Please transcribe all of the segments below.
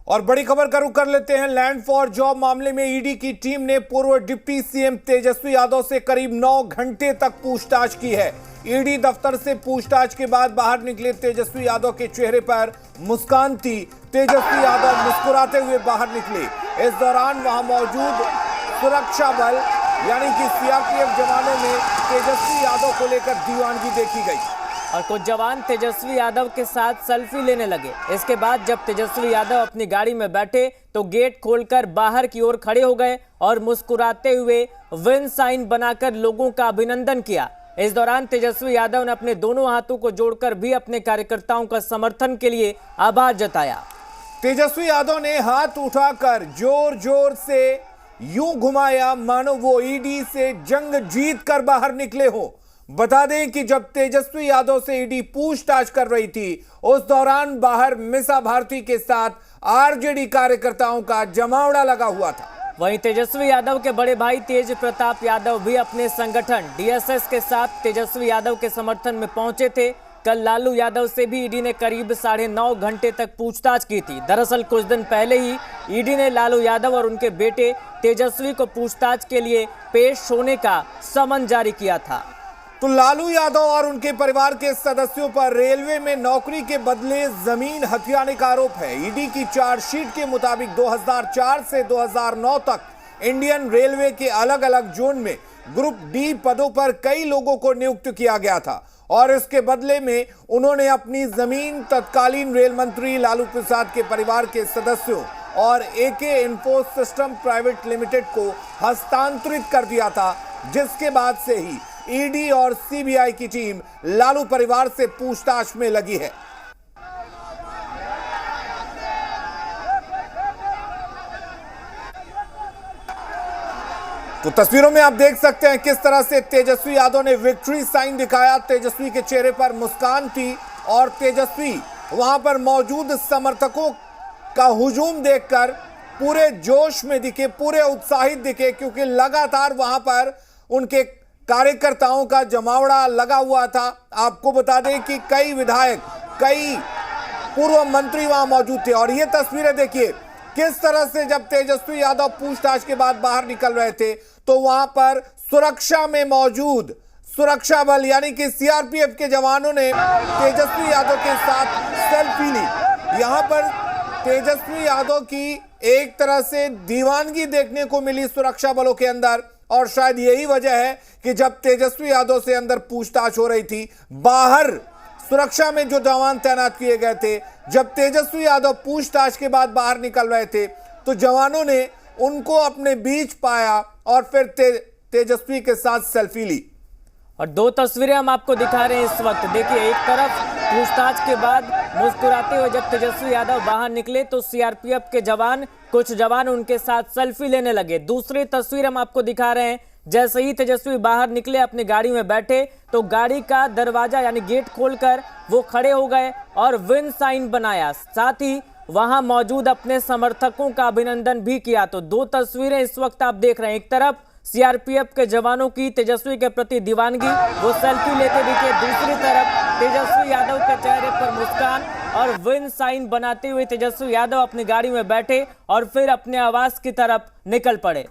और बड़ी खबर का रुख कर लेते हैं। लैंड फॉर जॉब मामले में ईडी की टीम ने पूर्व डिप्टी सीएम तेजस्वी यादव से करीब 9 घंटे तक पूछताछ की है। ईडी दफ्तर से पूछताछ के बाद बाहर निकले तेजस्वी यादव के चेहरे पर मुस्कान थी। तेजस्वी यादव मुस्कुराते हुए बाहर निकले। इस दौरान वहां मौजूद सुरक्षा बल यानी कि सीआरपीएफ जवानों में तेजस्वी यादव को लेकर दीवानगी देखी गई और कुछ जवान तेजस्वी यादव के साथ सेल्फी लेने लगे। इसके बाद जब तेजस्वी यादव अपनी गाड़ी में बैठे तो गेट खोलकर बाहर की ओर खड़े हो गए और मुस्कुराते हुए विन साइन बनाकर लोगों का अभिनंदन किया। इस दौरान तेजस्वी यादव ने अपने दोनों हाथों को जोड़कर भी अपने कार्यकर्ताओं का समर्थन के लिए आभार जताया। तेजस्वी यादव ने हाथ उठाकर जोर जोर से यूं घुमाया मानो वो ईडी से जंग जीत कर बाहर निकले हो। बता दें कि जब तेजस्वी यादव से ईडी पूछताछ कर रही थी उस दौरान बाहर मीसा भारती के साथ आरजेडी कार्यकर्ताओं का जमावड़ा लगा हुआ था। वहीं तेजस्वी यादव के बड़े भाई तेज प्रताप यादव भी अपने संगठन डीएसएस के साथ तेजस्वी यादव के समर्थन में पहुंचे थे। कल लालू यादव से भी ईडी ने करीब 9.5 घंटे तक पूछताछ की थी। दरअसल कुछ दिन पहले ही ईडी ने लालू यादव और उनके बेटे तेजस्वी को पूछताछ के लिए पेश होने का समन जारी किया था। तो लालू यादव और उनके परिवार के सदस्यों पर रेलवे में नौकरी के बदले जमीन हथियाने का आरोप है। ईडी की चार्जशीट के मुताबिक 2004 से 2009 तक इंडियन रेलवे के अलग अलग जोन में ग्रुप डी पदों पर कई लोगों को नियुक्त किया गया था और इसके बदले में उन्होंने अपनी जमीन तत्कालीन रेल मंत्री लालू प्रसाद के परिवार के सदस्यों और एके इन्फो सिस्टम प्राइवेट लिमिटेड को हस्तांतरित कर दिया था, जिसके बाद से ही ईडी और सीबीआई की टीम लालू परिवार से पूछताछ में लगी है। तो तस्वीरों में आप देख सकते हैं किस तरह से तेजस्वी यादव ने विक्ट्री साइन दिखाया। तेजस्वी के चेहरे पर मुस्कान थी और तेजस्वी वहां पर मौजूद समर्थकों का हुजूम देखकर पूरे जोश में दिखे, पूरे उत्साहित दिखे, क्योंकि लगातार वहां पर उनके कार्यकर्ताओं का जमावड़ा लगा हुआ था। आपको बता दें कि कई विधायक, कई पूर्व मंत्री वहां मौजूद थे और ये तस्वीरें देखिए किस तरह से जब तेजस्वी यादव पूछताछ के बाद बाहर निकल रहे थे तो वहां पर सुरक्षा में मौजूद सुरक्षा बल यानी कि सीआरपीएफ के जवानों ने तेजस्वी यादव के साथ सेल्फी ली। यहां पर तेजस्वी यादव की एक तरह से दीवानगी देखने को मिली सुरक्षा बलों के अंदर और शायद यही वजह है कि जब तेजस्वी यादव से अंदर पूछताछ हो रही थी, बाहर सुरक्षा में जो जवान तैनात किए गए थे, जब तेजस्वी यादव पूछताछ के बाद बाहर निकल रहे थे तो जवानों ने उनको अपने बीच पाया और फिर तेजस्वी के साथ सेल्फी ली। और दो तस्वीरें हम आपको दिखा रहे हैं इस वक्त। देखिए, एक तरफ पूछताछ के बाद मुस्कुराते हुए जब तेजस्वी यादव बाहर निकले तो सीआरपीएफ के जवान, कुछ जवान उनके साथ सेल्फी लेने लगे। दूसरी तस्वीर हम आपको दिखा रहे हैं, जैसे ही तेजस्वी बाहर निकले अपनी गाड़ी में बैठे तो गाड़ी का दरवाजा यानी गेट खोलकर वो खड़े हो गए और विन साइन बनाया। साथ ही वहां मौजूद अपने समर्थकों का अभिनंदन भी किया। तो दो तस्वीरें इस वक्त आप देख रहे हैं। एक तरफ सीआरपीएफ के जवानों की तेजस्वी के प्रति दीवानगी, वो सेल्फी लेते दिखे। दूसरी तरफ तेजस्वी यादव के चेहरे पर मुस्कान और विन साइन बनाते हुए तेजस्वी यादव अपनी गाड़ी में बैठे और फिर अपने आवास की तरफ निकल पड़े।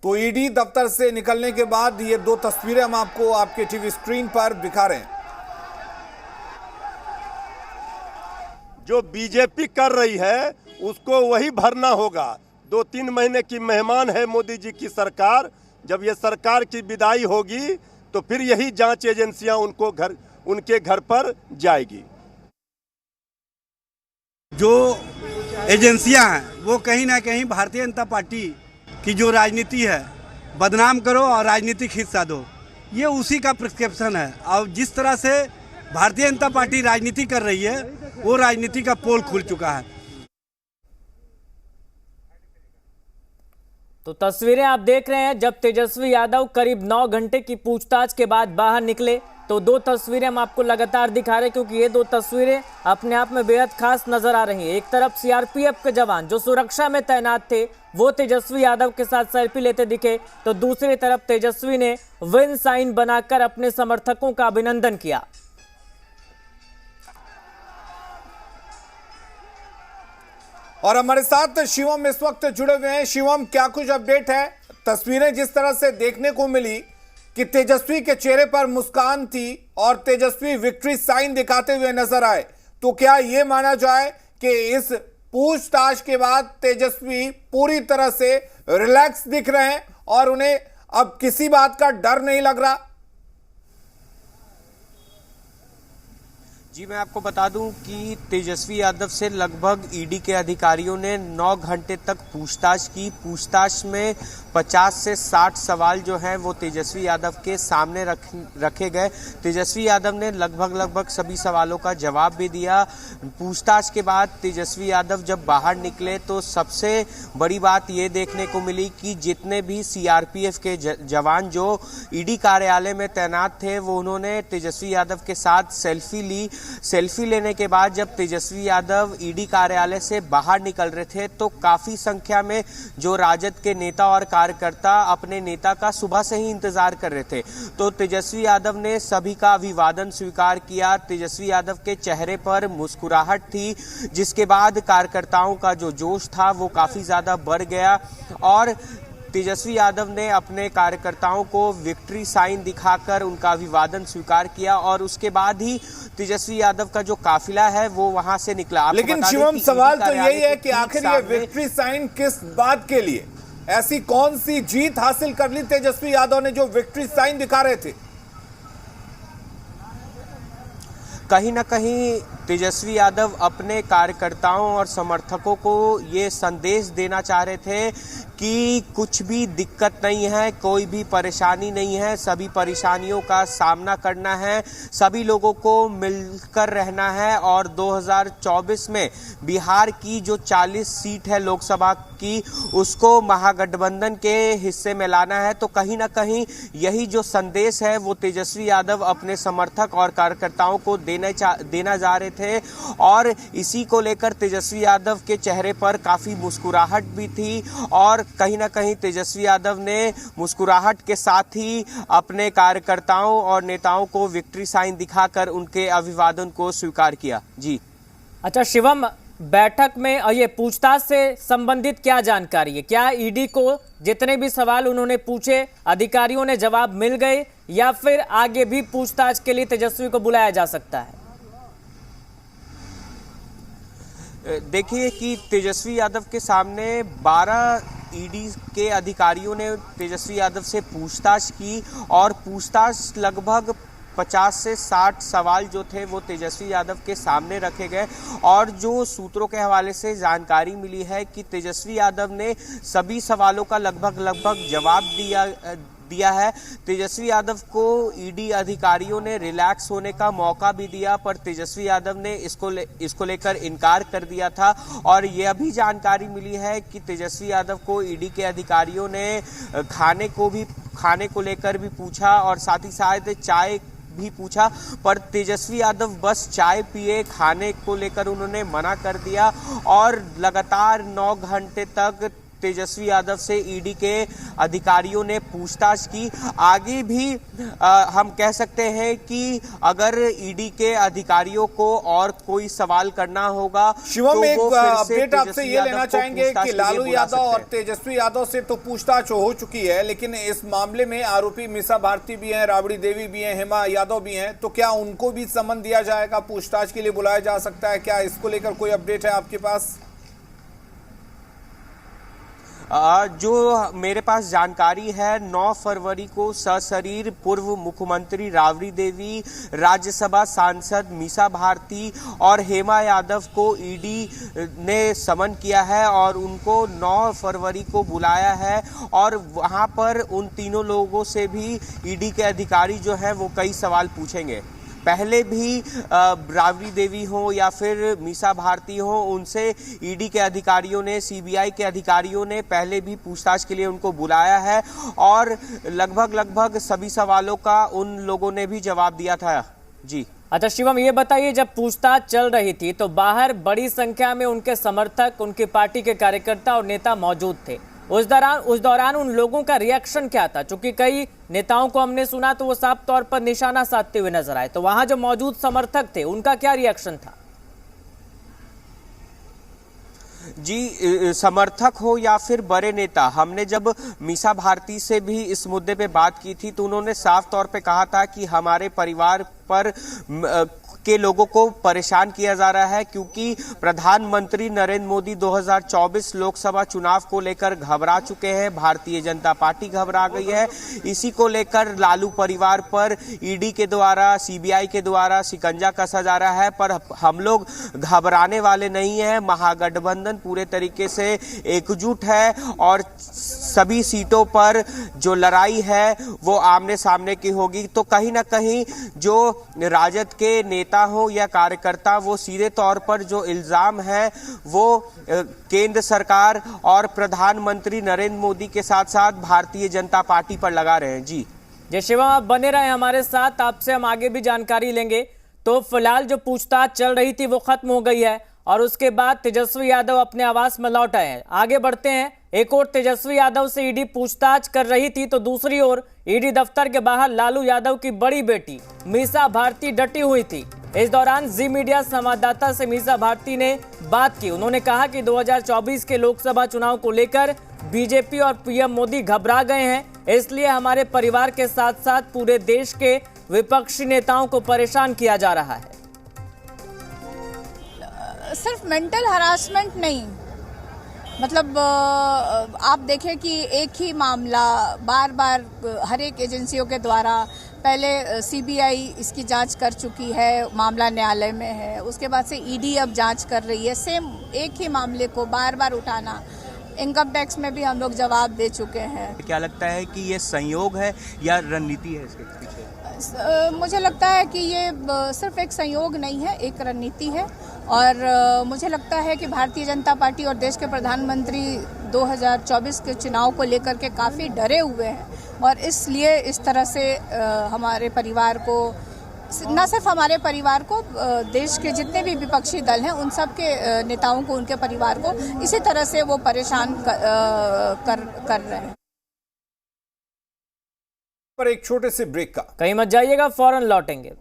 तो ईडी दफ्तर से निकलने के बाद ये दो तस्वीरें हम आपको आपके टीवी स्क्रीन पर दिखा रहे हैं। जो बीजेपी कर रही है उसको वही भरना होगा। 2-3 महीने की मेहमान है मोदी जी की सरकार। जब ये सरकार की विदाई होगी तो फिर यही जांच एजेंसियां उनके घर पर जाएगी। जो एजेंसियां हैं वो कहीं ना कहीं भारतीय जनता पार्टी की जो राजनीति है, बदनाम करो और राजनीतिक हिस्सा दो, ये उसी का प्रिस्क्रिप्शन है। और जिस तरह से भारतीय जनता पार्टी राजनीति कर रही है वो राजनीति का पोल खुल चुका है। तो तस्वीरें आप देख रहे हैं जब तेजस्वी यादव करीब 9 घंटे की पूछताछ के बाद बाहर निकले। तो दो तस्वीरें हम आपको लगातार दिखा रहे हैं क्योंकि ये दो तस्वीरें अपने आप में बेहद खास नजर आ रही हैं। एक तरफ सीआरपीएफ के जवान जो सुरक्षा में तैनात थे वो तेजस्वी यादव के साथ सेल्फी लेते दिखे, तो दूसरी तरफ तेजस्वी ने विन साइन बनाकर अपने समर्थकों का अभिनंदन किया। और हमारे साथ शिवम इस वक्त जुड़े हुए हैं। शिवम, क्या कुछ अपडेट है? तस्वीरें जिस तरह से देखने को मिली कि तेजस्वी के चेहरे पर मुस्कान थी और तेजस्वी विक्ट्री साइन दिखाते हुए नजर आए, तो क्या यह माना जाए कि इस पूछताछ के बाद तेजस्वी पूरी तरह से रिलैक्स दिख रहे हैं और उन्हें अब किसी बात का डर नहीं लग रहा? जी, मैं आपको बता दूं कि तेजस्वी यादव से लगभग ईडी के अधिकारियों ने 9 घंटे तक पूछताछ की। पूछताछ में 50 से 60 सवाल जो हैं वो तेजस्वी यादव के सामने रखे गए। तेजस्वी यादव ने लगभग सभी सवालों का जवाब भी दिया। पूछताछ के बाद तेजस्वी यादव जब बाहर निकले तो सबसे बड़ी बात ये देखने को मिली कि जितने भी सीआरपीएफ के जवान जो ईडी कार्यालय में तैनात थे वो उन्होंने तेजस्वी यादव के साथ सेल्फी ली। सेल्फी लेने के बाद जब तेजस्वी यादव ईडी कार्यालय से बाहर निकल रहे थे तो काफी संख्या में जो राजद के नेता और कार्यकर्ता अपने नेता का सुबह से ही इंतजार कर रहे थे, तो तेजस्वी यादव ने सभी का अभिवादन स्वीकार किया। तेजस्वी यादव के चेहरे पर मुस्कुराहट थी, जिसके बाद कार्यकर्ताओं का जो जोश था वो काफी ज्यादा बढ़ गया और तेजस्वी यादव ने अपने कार्यकर्ताओं को विक्ट्री साइन दिखाकर उनका अभिवादन स्वीकार किया और उसके बाद ही तेजस्वी यादव का जो काफिला है वो वहां से निकला। लेकिन शिवम, सवाल तो यही है कि आखिर ये विक्ट्री साइन किस बात के लिए? ऐसी कौन सी जीत हासिल कर ली तेजस्वी यादव ने जो विक्ट्री साइन दिखा रहे थे? कहीं ना कहीं तेजस्वी यादव अपने कार्यकर्ताओं और समर्थकों को ये संदेश देना चाह रहे थे कि कुछ भी दिक्कत नहीं है, कोई भी परेशानी नहीं है, सभी परेशानियों का सामना करना है, सभी लोगों को मिलकर रहना है और 2024 में बिहार की जो 40 सीट है लोकसभा की उसको महागठबंधन के हिस्से में लाना है। तो कहीं ना कहीं यही जो संदेश है वो तेजस्वी यादव अपने समर्थक और कार्यकर्ताओं को देना जा रहे थे और इसी को लेकर तेजस्वी यादव के चेहरे पर काफी मुस्कुराहट भी थी और कहीं ना कहीं तेजस्वी यादव ने मुस्कुराहट के साथ ही अपने कार्यकर्ताओं और नेताओं को विक्ट्री साइन दिखाकर उनके अभिवादन को स्वीकार किया। जी अच्छा शिवम, बैठक में ये पूछताछ से संबंधित क्या जानकारी है? क्या ईडी को जितने भी सवाल उन्होंने पूछे अधिकारियों ने जवाब मिल गए या फिर आगे भी पूछताछ के लिए तेजस्वी को बुलाया जा सकता है? देखिए कि तेजस्वी यादव के सामने 12 ईडी के अधिकारियों ने तेजस्वी यादव से पूछताछ की और पूछताछ लगभग 50 से 60 सवाल जो थे वो तेजस्वी यादव के सामने रखे गए और जो सूत्रों के हवाले से जानकारी मिली है कि तेजस्वी यादव ने सभी सवालों का लगभग जवाब दिया है। तेजस्वी यादव को ईडी अधिकारियों ने रिलैक्स होने का मौका भी दिया पर तेजस्वी यादव ने इसको लेकर इनकार कर दिया था और यह भी जानकारी मिली है कि तेजस्वी यादव को ईडी के अधिकारियों ने खाने को लेकर भी पूछा और साथ ही साथ चाय भी पूछा पर तेजस्वी यादव बस चाय पिए, खाने को लेकर उन्होंने मना कर दिया और लगातार 9 घंटे तक तेजस्वी यादव से ईडी के अधिकारियों ने पूछताछ की। आगे भी हम कह सकते हैं कि अगर ईडी के अधिकारियों को और कोई सवाल करना होगा शिवम, तो एक वो फिर से अपडेट आपसे ये लेना चाहेंगे कि लालू यादव और तेजस्वी यादव से तो पूछताछ हो चुकी है, लेकिन इस मामले में आरोपी मीसा भारती भी हैं, राबड़ी देवी भी हैं, हेमा यादव भी हैं, तो क्या उनको भी समन दिया जाएगा, पूछताछ के लिए बुलाया जा सकता है? क्या इसको लेकर कोई अपडेट है आपके पास? जो मेरे पास जानकारी है 9 फरवरी को सशरीर पूर्व मुख्यमंत्री राबड़ी देवी, राज्यसभा सांसद मीसा भारती और हेमा यादव को ईडी ने समन किया है और उनको 9 फरवरी को बुलाया है और वहां पर उन तीनों लोगों से भी ईडी के अधिकारी जो हैं वो कई सवाल पूछेंगे। पहले भी राबड़ी देवी हो या फिर मीसा भारती हो, उनसे ईडी के अधिकारियों ने, सीबीआई के अधिकारियों ने पहले भी पूछताछ के लिए उनको बुलाया है और लगभग सभी सवालों का उन लोगों ने भी जवाब दिया था। जी अच्छा शिवम, ये बताइए, जब पूछताछ चल रही थी तो बाहर बड़ी संख्या में उनके समर्थक, उनकी पार्टी के कार्यकर्ता और नेता मौजूद थे। उस दौरान उन लोगों का रिएक्शन क्या था? क्योंकि कई नेताओं को हमने सुना तो वो साफ तौर पर निशाना साधते हुए नजर आए, तो वहां जो मौजूद समर्थक थे उनका क्या रिएक्शन था? जी, समर्थक हो या फिर बड़े नेता, हमने जब मीसा भारती से भी इस मुद्दे पे बात की थी तो उन्होंने साफ तौर पे कहा था कि हमारे परिवार पर के लोगों को परेशान किया जा रहा है क्योंकि प्रधानमंत्री नरेंद्र मोदी 2024 लोकसभा चुनाव को लेकर घबरा चुके हैं, भारतीय जनता पार्टी घबरा गई है। इसी को लेकर लालू परिवार पर ईडी के द्वारा, सीबीआई के द्वारा शिकंजा कसा जा रहा है, पर हम लोग घबराने वाले नहीं हैं। महागठबंधन पूरे तरीके से एकजुट है और सभी सीटों पर जो लड़ाई है वो आमने सामने की होगी। तो कहीं ना कहीं जो राजद के नेता हो या कार्यकर्ता, वो सीधे तौर पर जो इल्जाम है वो केंद्र सरकार और प्रधानमंत्री नरेंद्र मोदी के साथ साथ भारतीय जनता पार्टी पर लगा रहे हैं। जी जय शिवम, आप बने रहे हमारे साथ, आपसे हम आगे भी जानकारी लेंगे। तो फिलहाल जो पूछताछ चल रही थी वो खत्म हो गई है और उसके बाद तेजस्वी यादव अपने आवास में लौट आए हैं। आगे बढ़ते हैं। एक और तेजस्वी यादव से ईडी पूछताछ कर रही थी तो दूसरी ओर ईडी दफ्तर के बाहर लालू यादव की बड़ी बेटी मीसा भारती डटी हुई थी। इस दौरान जी मीडिया संवाददाता से मीसा भारती ने बात की। उन्होंने कहा कि 2024 के लोकसभा चुनाव को लेकर बीजेपी और पीएम मोदी घबरा गए हैं, इसलिए हमारे परिवार के साथ साथ पूरे देश के विपक्षी नेताओं को परेशान किया जा रहा है। सिर्फ मेंटल हरासमेंट नहीं, मतलब आप देखें कि एक ही मामला बार बार हर एक एजेंसियों के द्वारा, पहले सीबीआई इसकी जांच कर चुकी है, मामला न्यायालय में है, उसके बाद से ईडी अब जांच कर रही है, सेम एक ही मामले को बार बार उठाना। इनकम टैक्स में भी हम लोग जवाब दे चुके हैं। क्या लगता है कि ये संयोग है या रणनीति है इसके पीछे? मुझे लगता है कि ये सिर्फ एक संयोग नहीं है, एक रणनीति है। और मुझे लगता है कि भारतीय जनता पार्टी और देश के प्रधानमंत्री 2024 के चुनाव को लेकर के काफ़ी डरे हुए हैं और इसलिए इस तरह से हमारे परिवार को, न सिर्फ हमारे परिवार को, देश के जितने भी विपक्षी दल हैं उन सब के नेताओं को, उनके परिवार को इसी तरह से वो परेशान कर रहे हैं। पर एक छोटे से ब्रेक का, कहीं मत जाइएगा, फौरन लौटेंगे।